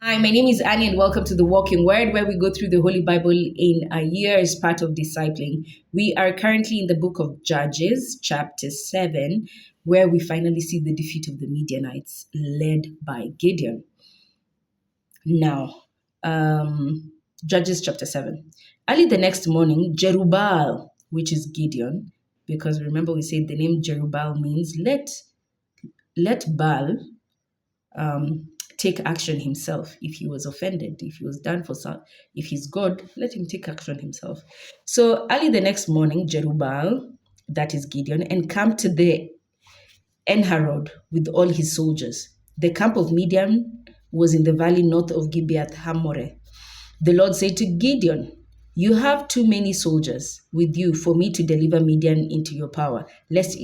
Hi, my name is Annie, and welcome to the Walking Word, where we go through the Holy Bible in a year as part of discipling. We are currently in the book of Judges, chapter 7, where we finally see the defeat of the Midianites, led by Gideon. Now, Judges chapter 7. Early the next morning, Jerubbaal, which is Gideon, because remember we said the name Jerubbaal means let Baal take action himself if he was offended, if he was done for some, if he's God, let him take action himself. So early the next morning, Jerubbaal, that is Gideon, encamped to the Enharod with all his soldiers. The camp of Midian was in the valley north of Gibeath Hammoreh. The Lord said to Gideon, "You have too many soldiers with you for me to deliver Midian into your power, lest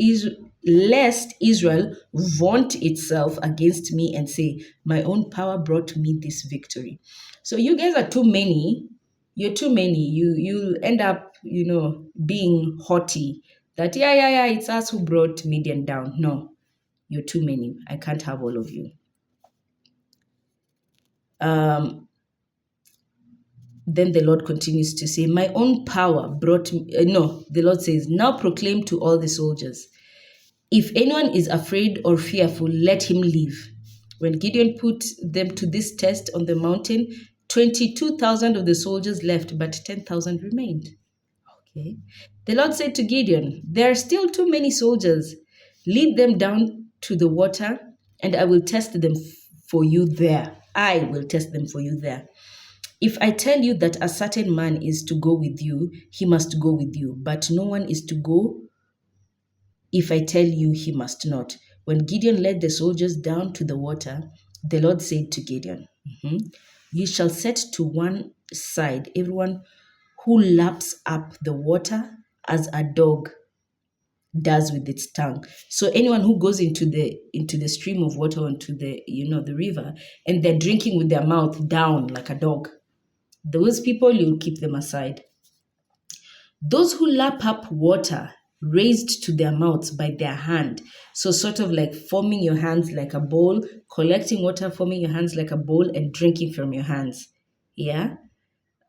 Israel vaunt itself against me and say, 'My own power brought me this victory.'" So you guys are too many. You're too many. You'll end up, being haughty. That yeah, it's us who brought Midian down. No, you're too many. I can't have all of you. Then the Lord continues to say, "My own power brought me." No, the Lord says, "Now proclaim to all the soldiers, if anyone is afraid or fearful, let him leave." When Gideon put them to this test on the mountain, 22,000 of the soldiers left, but 10,000 remained. Okay. The Lord said to Gideon, "There are still too many soldiers. Lead them down to the water, and I will test them for you there. I will test them for you there. If I tell you that a certain man is to go with you, he must go with you, but no one is to go if I tell you he must not." When Gideon led the soldiers down to the water, the Lord said to Gideon, "You shall set to one side everyone who laps up the water as a dog does with its tongue." So anyone who goes into the stream of water, into the river, and they're drinking with their mouth down like a dog, those people, you'll keep them aside. Those who lap up water raised to their mouths by their hand, so sort of like forming your hands like a bowl, collecting water, forming your hands like a bowl, and drinking from your hands. Yeah.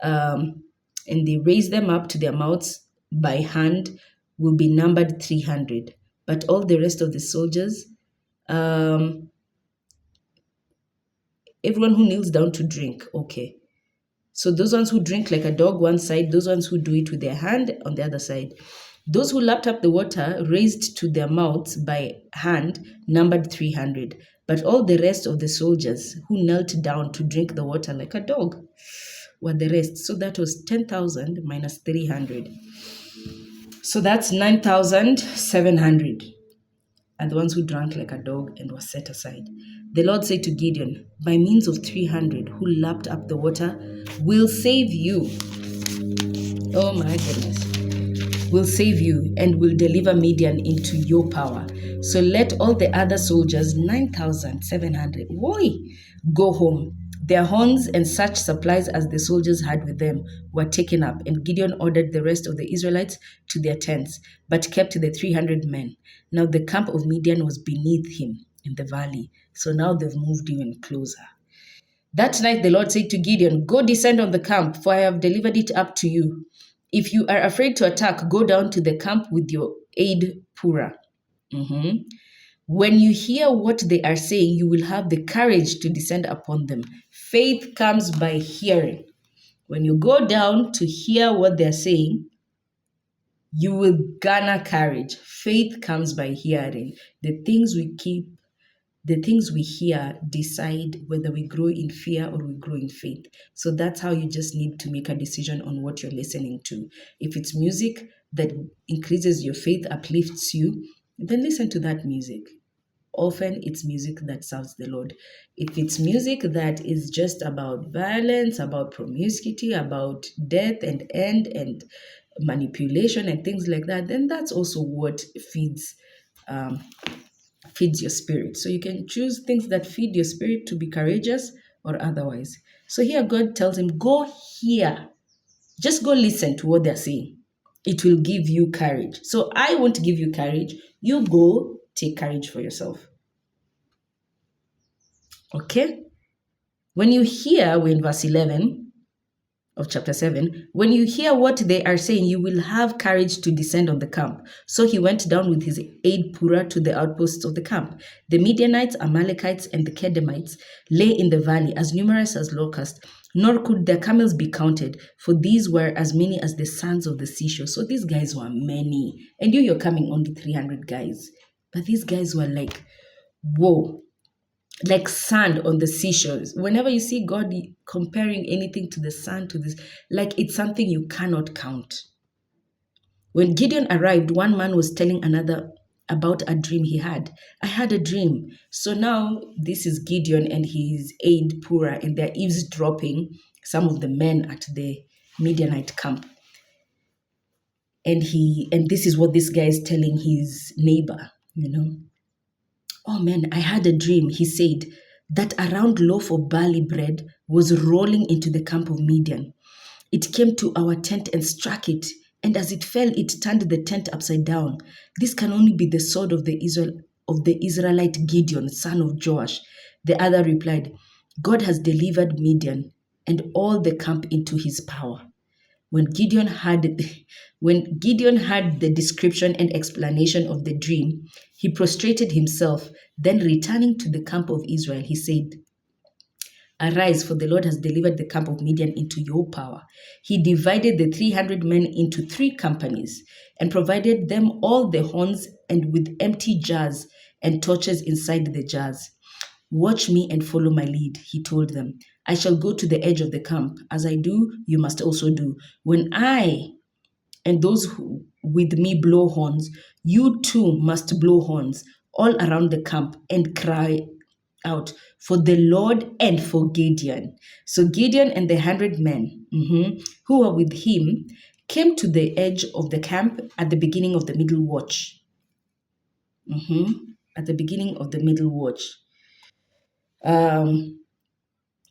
And they raise them up to their mouths by hand will be numbered 300. But all the rest of the soldiers, everyone who kneels down to drink, okay. So those ones who drink like a dog one side, those ones who do it with their hand on the other side. Those who lapped up the water raised to their mouths by hand numbered 300. But all the rest of the soldiers who knelt down to drink the water like a dog were the rest. So that was 10,000 minus 300. So that's 9,700. And the ones who drank like a dog and were set aside. The Lord said to Gideon, "By means of 300 who lapped up the water, will save you." Oh my goodness. "Will save you and will deliver Midian into your power. So let all the other soldiers, 9,700, go home. Their horns and such supplies as the soldiers had with them were taken up, and Gideon ordered the rest of the Israelites to their tents, but kept the 300 men. Now the camp of Midian was beneath him in the valley, so now they've moved even closer. That night the Lord said to Gideon, "Go descend on the camp, for I have delivered it up to you. If you are afraid to attack, go down to the camp with your aide Purah. When you hear what they are saying, you will have the courage to descend upon them. Faith comes by hearing." When you go down to hear what they're saying, you will garner courage. Faith comes by hearing. The things we hear decide whether we grow in fear or we grow in faith. So that's how you just need to make a decision on what you're listening to. If it's music that increases your faith, uplifts you, then listen to that music. Often it's music that serves the Lord. If it's music that is just about violence, about promiscuity, about death and end and manipulation and things like that, then that's also what feeds your spirit. So you can choose things that feed your spirit to be courageous or otherwise. So here God tells him, go hear. Just go listen to what they're saying. It will give you courage. So I won't give you courage. You go take courage for yourself. Okay? When you hear, we're in verse 11 of chapter 7, when you hear what they are saying, you will have courage to descend on the camp. So he went down with his aide Purah to the outposts of the camp. The Midianites, Amalekites, and the Kedemites lay in the valley, as numerous as locusts, nor could their camels be counted, for these were as many as the sands of the seashore. So these guys were many. And you're coming only 300 guys. But these guys were like, whoa, like sand on the seashores. Whenever you see God comparing anything to the sand, to this, like it's something you cannot count. When Gideon arrived, one man was telling another about a dream he had. I had a dream. So now this is Gideon and his aide Purah, and they're eavesdropping some of the men at the Midianite camp. And this is what this guy is telling his neighbor, you know. Oh man, I had a dream, he said, that a round loaf of barley bread was rolling into the camp of Midian. It came to our tent and struck it, and as it fell, it turned the tent upside down. This can only be the sword of the Israelite Gideon, son of Joash. The other replied, God has delivered Midian and all the camp into his power. When Gideon had when Gideon had the description and explanation of the dream, he prostrated himself. Then returning to the camp of Israel, he said, Arise, for the Lord has delivered the camp of Midian into your power. He divided the 300 men into 3 companies and provided them all the horns and with empty jars and torches inside the jars. Watch me and follow my lead, he told them. I shall go to the edge of the camp. As I do, you must also do. When I and those who with me blow horns, you too must blow horns all around the camp and cry out for the Lord and for Gideon. So Gideon and the 100 men who were with him came to the edge of the camp at the beginning of the middle watch. At the beginning of the middle watch.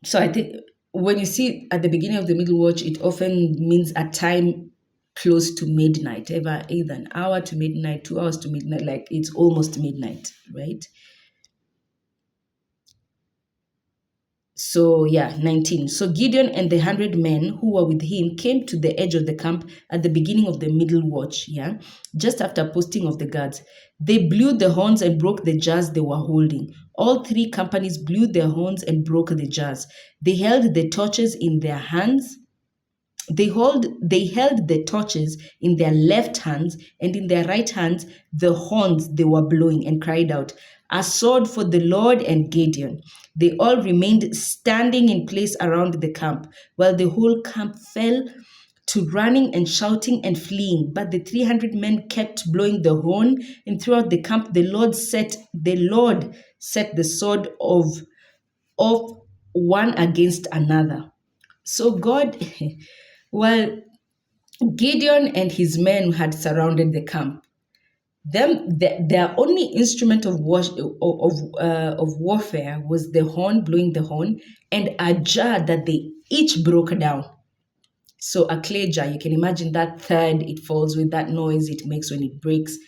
So I think when you see at the beginning of the middle watch, it often means a time close to midnight, either an hour to midnight, 2 hours to midnight, like it's almost midnight, right? So yeah, 19. So Gideon and the 100 men who were with him came to the edge of the camp at the beginning of the middle watch, yeah, just after posting of the guards. They blew the horns and broke the jars they were holding. All 3 companies blew their horns and broke the jars. They held the torches in their hands. They held the torches in their left hands, and in their right hands the horns they were blowing, and cried out, A sword for the Lord and Gideon. They all remained standing in place around the camp, while the whole camp fell to running and shouting and fleeing. But the 300 men kept blowing the horn, and throughout the camp the Lord set the sword of one against another. So God, while Gideon and his men had surrounded the camp, their only instrument of warfare was the horn, blowing the horn, and a jar that they each broke down. So a clay jar, you can imagine that thud it falls with, that noise it makes when it breaks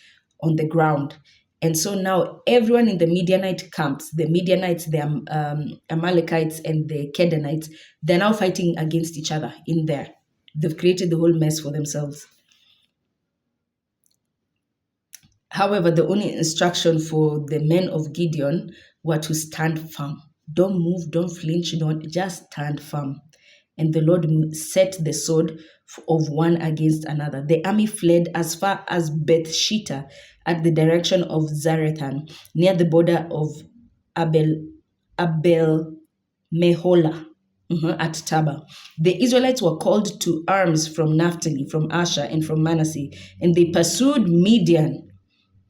on the ground. And so now everyone in the Midianite camps, the Midianites, the Amalekites, and the Kedenites, they're now fighting against each other in there. They've created the whole mess for themselves. However, the only instruction for the men of Gideon were to stand firm. Don't move, don't flinch, don't just stand firm. And the Lord set the sword of one against another. The army fled as far as Beth Shitta at the direction of Zarethan, near the border of Abel Meholah. At Taba. The Israelites were called to arms from Naphtali, from Asher, and from Manasseh, and they pursued Midian.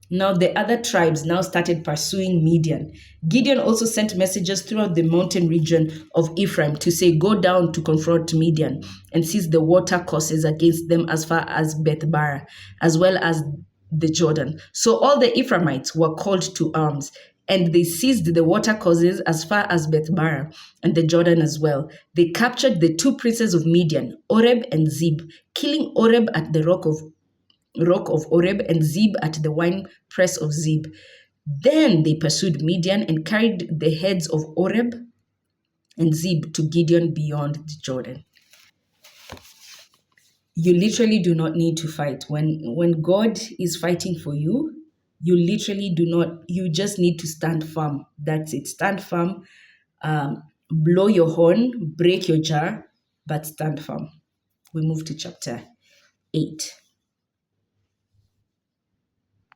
Now the other tribes now started pursuing Midian. Gideon also sent messages throughout the mountain region of Ephraim to say, Go down to confront Midian and seize the water courses against them as far as Beth Barah, as well as the Jordan. So all the Ephraimites were called to arms, and they seized the water courses as far as Beth Barah and the Jordan as well. They captured the 2 princes of Midian, Oreb and Zeb, killing Oreb at the rock of Oreb and Zeb at the wine press of Zeb. Then they pursued Midian and carried the heads of Oreb and Zeb to Gideon beyond the Jordan. You literally do not need to fight. When God is fighting for you, you literally do not, you just need to stand firm. That's it. Stand firm, blow your horn, break your jar, but stand firm. We move to chapter 8.